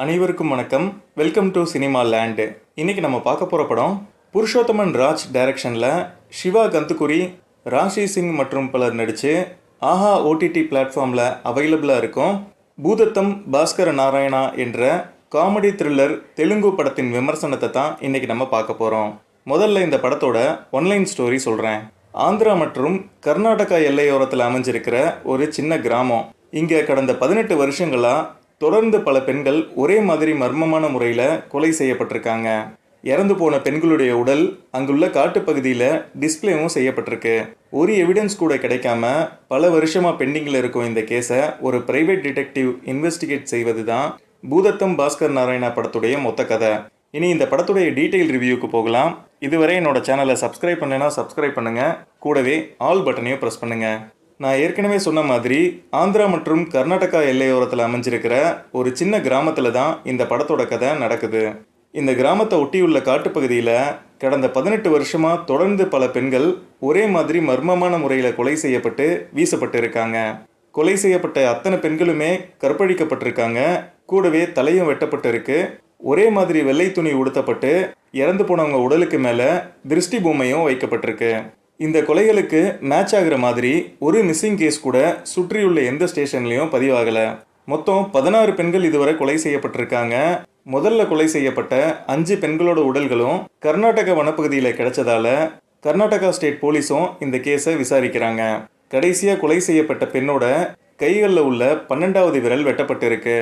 அனைவருக்கும் வணக்கம். Welcome to cinema land. இன்னைக்கு நம்ம பார்க்க போகிற படம் புருஷோத்தமன் ராஜ் டைரக்ஷனில் சிவா கந்துகுரி, ராஷி சிங் மற்றும் பலர் நடித்து ஆஹா ஓடிடி பிளாட்ஃபார்மில் அவைலபிளாக இருக்கும் பூதத்தம் பாஸ்கர நாராயணா என்ற காமெடி த்ரில்லர் தெலுங்கு படத்தின் விமர்சனத்தை தான் இன்னைக்கு நம்ம பார்க்க போகிறோம். முதல்ல இந்த படத்தோட ஒன்லைன் ஸ்டோரி சொல்கிறேன். ஆந்திரா மற்றும் கர்நாடகா எல்லையோரத்தில் அமைஞ்சிருக்கிற ஒரு சின்ன கிராமம். இங்கே கடந்த 18 வருஷங்களாக தொடர்ந்து பல பெண்கள் ஒரே மாதிரி மர்மமான முறையில் கொலை செய்யப்பட்டிருக்காங்க. இறந்து போன பெண்களுடைய உடல் அங்குள்ள காட்டுப்பகுதியில் டிஸ்பிளேவும் செய்யப்பட்டிருக்கு. ஒரு எவிடன்ஸ் கூட கிடைக்காம பல வருஷமாக பெண்டிங்கில் இருக்கும் இந்த கேஸை ஒரு பிரைவேட் டிடெக்டிவ் இன்வெஸ்டிகேட் செய்வது தான் பூதத்தம் பாஸ்கர் நாராயணா படத்துடைய மொத்த கதை. இனி இந்த படத்துடைய டீட்டெயில் ரிவ்யூக்கு போகலாம். இதுவரை என்னோட சேனலை சப்ஸ்கிரைப் பண்ணலைன்னா சப்ஸ்கிரைப் பண்ணுங்கள். கூடவே ஆல் பட்டனையும் ப்ரெஸ் பண்ணுங்கள். நான் ஏற்கனவே சொன்ன மாதிரி ஆந்திரா மற்றும் கர்நாடகா எல்லையோரத்தில் அமைஞ்சிருக்கிற ஒரு சின்ன கிராமத்தில் தான் இந்த படத்தோட கதை நடக்குது. இந்த கிராமத்தை ஒட்டியுள்ள காட்டுப்பகுதியில் கடந்த 18 வருஷமாக தொடர்ந்து பல பெண்கள் ஒரே மாதிரி மர்மமான முறையில் கொலை செய்யப்பட்டு வீசப்பட்டு இருக்காங்க. கொலை செய்யப்பட்ட அத்தனை பெண்களுமே கற்பழிக்கப்பட்டிருக்காங்க. கூடவே தலையும் வெட்டப்பட்டு இருக்கு. ஒரே மாதிரி வெள்ளை துணி உடுத்தப்பட்டு இறந்து போனவங்க உடலுக்கு மேலே திருஷ்டி பொம்மையும் வைக்கப்பட்டிருக்கு. இந்த கொலைகளுக்கு மேட்ச் ஆகிற மாதிரி ஒரு மிஸ்ஸிங் கேஸ் கூட சுற்றியுள்ள எந்த ஸ்டேஷன்லையும் பதிவாகலை. மொத்தம் 16 பெண்கள் இதுவரை கொலை செய்யப்பட்டிருக்காங்க. முதல்ல கொலை செய்யப்பட்ட 5 பெண்களோட உடல்களும் கர்நாடக வனப்பகுதியில் கிடைச்சதால கர்நாடகா ஸ்டேட் போலீஸும் இந்த கேஸை விசாரிக்கிறாங்க. கடைசியாக கொலை செய்யப்பட்ட பெண்ணோட கைகளில் உள்ள 12வது விரல் வெட்டப்பட்டு இருக்கு.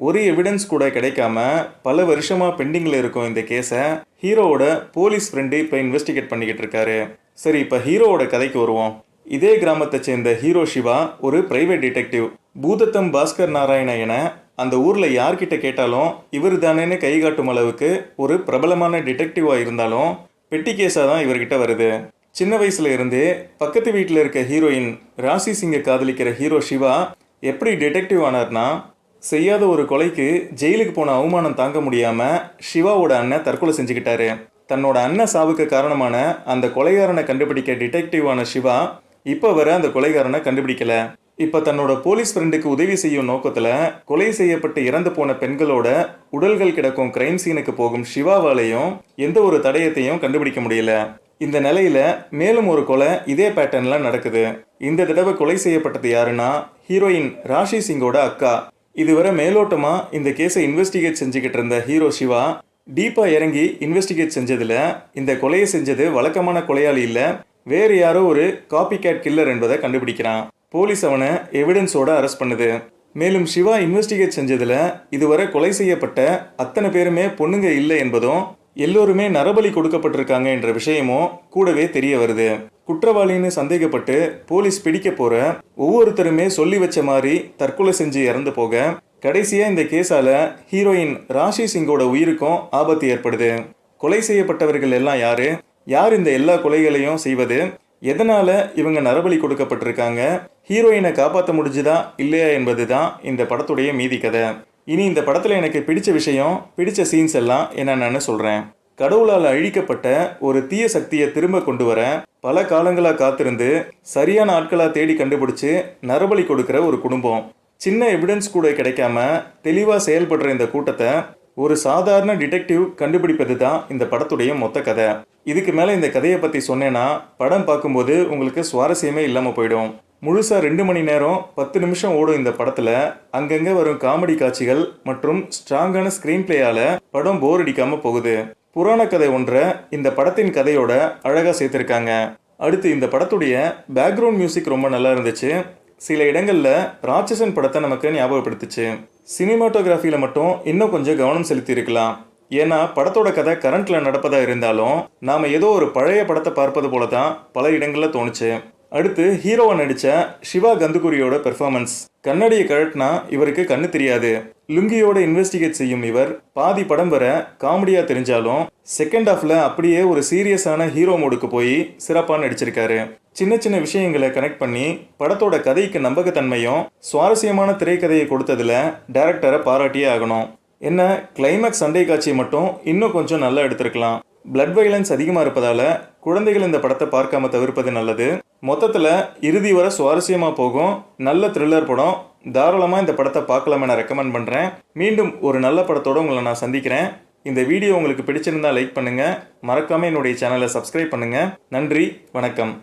ஒரு எவிடன்ஸ் கூட கிடைக்காம பல வருஷமாக பெண்டிங்கில் இருக்கும் இந்த கேஸை ஹீரோவோட போலீஸ் ஃப்ரெண்டு இப்போ இன்வெஸ்டிகேட் பண்ணிக்கிட்டு இருக்காரு. சரி, இப்போ ஹீரோவோட கதைக்கு வருவோம். இதே கிராமத்தை சேர்ந்த ஹீரோ சிவா ஒரு பிரைவேட் டிடெக்டிவ். பூதத்தம் பாஸ்கர் நாராயணா என அந்த ஊரில் யார்கிட்ட கேட்டாலும் இவர் தானேன்னு கை காட்டும் அளவுக்கு ஒரு பிரபலமான டிடெக்டிவாக இருந்தாலும் பெட்டி கேஸாக தான் இவர்கிட்ட வருது. சின்ன வயசுல இருந்தே பக்கத்து வீட்டில் இருக்க ஹீரோயின் ராஷி சிங்கை காதலிக்கிற ஹீரோ சிவா எப்படி டிடெக்டிவ் ஆனார்னா, செய்யாத ஒரு கொலைக்கு ஜெயிலுக்கு போன அவமானம் தாங்க முடியாமல் சிவாவோட அண்ணன் தற்கொலை செஞ்சுக்கிட்டாரு. தன்னோட அண்ணன் சாவுக்கு காரணமான அந்த கொலைகாரனை கண்டுபிடிக்க டிடெக்டிவான சிவா இப்போ வர அந்த கொலைகாரனை கண்டுபிடிக்கல. இப்போ தன்னோட போலீஸ் ஃப்ரெண்டுக்கு உதவி செய்யும் நோக்கத்தில் கொலை செய்யப்பட்டு இறந்து போன பெண்களோட உடல்கள் கிடக்கும் கிரைம் சீனுக்கு போகும் சிவாவாலையும் எந்த ஒரு தடயத்தையும் கண்டுபிடிக்க முடியல. இந்த நிலையில மேலும் ஒரு கொலை இதே பேட்டர்ன்ல நடக்குது. இந்த தடவை கொலை செய்யப்பட்டது யாருன்னா ஹீரோயின் ராஷி சிங்கோட அக்கா. இதுவரை மேலோட்டமா இந்த கேஸை இன்வெஸ்டிகேட் செஞ்சுக்கிட்டு இருந்த ஹீரோ சிவா டீப்பா இறங்கி இன்வெஸ்டிகேட் செஞ்சதுல இந்த கொலையை செஞ்சது வழக்கமான கொலையாளி இல்ல, வேறு யாரோ ஒரு காப்பி கேட் கில்லர் என்பதை கண்டுபிடிக்கிறான். போலீஸ் அவனை எவிடன்ஸோட அரெஸ்ட் பண்ணுது. மேலும் சிவா இன்வெஸ்டிகேட் செஞ்சதுல இதுவரை கொலை செய்யப்பட்ட அத்தனை பேருமே பொண்ணுங்க இல்லை என்பதும் எல்லோருமே நரபலி கொடுக்கப்பட்டிருக்காங்க என்ற விஷயமும் கூடவே தெரிய வருது. குற்றவாளின்னு சந்தேகப்பட்டு போலீஸ் பிடிக்க போற ஒவ்வொருத்தருமே சொல்லி வச்ச மாதிரி தற்கொலை செஞ்சு இறந்து போக கடைசியா இந்த கேஸால ஹீரோயின் ராஷி சிங்கோட உயிருக்கும் ஆபத்து ஏற்படுது. கொலை செய்யப்பட்டவர்கள் எல்லாம் யாரு, யார் இந்த எல்லா கொலைகளையும் செய்வது, எதனால இவங்க நரபலி கொடுக்கப்பட்டிருக்காங்க, ஹீரோயினை காப்பாற்ற முடிஞ்சுதா இல்லையா என்பது தான் இந்த படத்துடைய மீதி கதை. இனி இந்த படத்தில் எனக்கு பிடிச்ச விஷயம், பிடிச்ச சீன்ஸ் எல்லாம் என்னென்னு சொல்கிறேன். கடவுளால் அழிக்கப்பட்ட ஒரு தீய சக்தியை திரும்ப கொண்டு வர பல காலங்களாக காத்திருந்து சரியான ஆட்களாக தேடி கண்டுபிடிச்சு நரபலி கொடுக்குற ஒரு குடும்பம். சின்ன எவிடன்ஸ் கூட கிடைக்காம தெளிவாக செயல்படுற இந்த கூட்டத்தை ஒரு சாதாரண டிடெக்டிவ் கண்டுபிடிப்பது தான் இந்த படத்துடைய மொத்த கதை. இதுக்கு மேலே இந்த கதையை பற்றி சொன்னேன்னா படம் பார்க்கும்போது உங்களுக்கு சுவாரஸ்யமே இல்லாமல் போயிடும். முழுசாக 2 மணி நேரம் 10 நிமிஷம் ஓடும் இந்த படத்தில் அங்கங்கே வரும் காமெடி காட்சிகள் மற்றும் ஸ்ட்ராங்கான ஸ்க்ரீன் பிளேயால் படம் போர் அடிக்காமல் போகுது. புராண கதை ஒன்றை இந்த படத்தின் கதையோட அழகாக சேர்த்துருக்காங்க. அடுத்து இந்த படத்துடைய பேக்ரவுண்ட் மியூசிக் ரொம்ப நல்லா இருந்துச்சு. சில இடங்களில் ராட்சசன் படத்தை நமக்கு ஞாபகப்படுத்துச்சு. சினிமாட்டோகிராஃபியில் மட்டும் இன்னும் கொஞ்சம் கவனம் செலுத்தி இருக்கலாம். ஏன்னா படத்தோட கதை கரண்ட்டில் நடப்பதாக இருந்தாலும் நாம் ஏதோ ஒரு பழைய படத்தை பார்ப்பது போல தான் பல இடங்களில் தோணுச்சு. அடுத்து ஹீரோவை நடித்த சிவா கந்துகுரியோட பெர்ஃபார்மன்ஸ். கண்ணாடியை கழட்டினா இவருக்கு கண்ணு தெரியாது. லுங்கியோட இன்வெஸ்டிகேட் செய்யும் இவர் பாதி படம் வர காமெடியாக தெரிஞ்சாலும் செகண்ட் ஹாஃப்ல அப்படியே ஒரு சீரியஸான ஹீரோ மோடுக்கு போய் சிறப்பாக நடிச்சிருக்காரு. சின்ன சின்ன விஷயங்களை கனெக்ட் பண்ணி படத்தோட கதைக்கு நம்பகத்தன்மையும் சுவாரஸ்யமான திரைக்கதையை கொடுத்ததுல டைரக்டரை பாராட்டியே ஆகணும். என்ன கிளைமேக்ஸ் சண்டை காட்சியை மட்டும் இன்னும் கொஞ்சம் நல்லா எடுத்திருக்கலாம். பிளட் வைலன்ஸ் அதிகமாக இருப்பதால குழந்தைகள் இந்த படத்தை பார்க்காம தவிர்ப்பது நல்லது. மொத்தத்தில் இறுதி வர சுவாரஸ்யமாக போகும் நல்ல த்ரில்லர் படம். தாராளமாக இந்த படத்தை பார்க்கலாமே நான் ரெக்கமெண்ட் பண்ணுறேன். மீண்டும் ஒரு நல்ல படத்தோடு உங்களை நான் சந்திக்கிறேன். இந்த வீடியோ உங்களுக்கு பிடிச்சிருந்தால் லைக் பண்ணுங்கள். மறக்காமல் என்னுடைய சேனலை சப்ஸ்கிரைப் பண்ணுங்கள். நன்றி, வணக்கம்.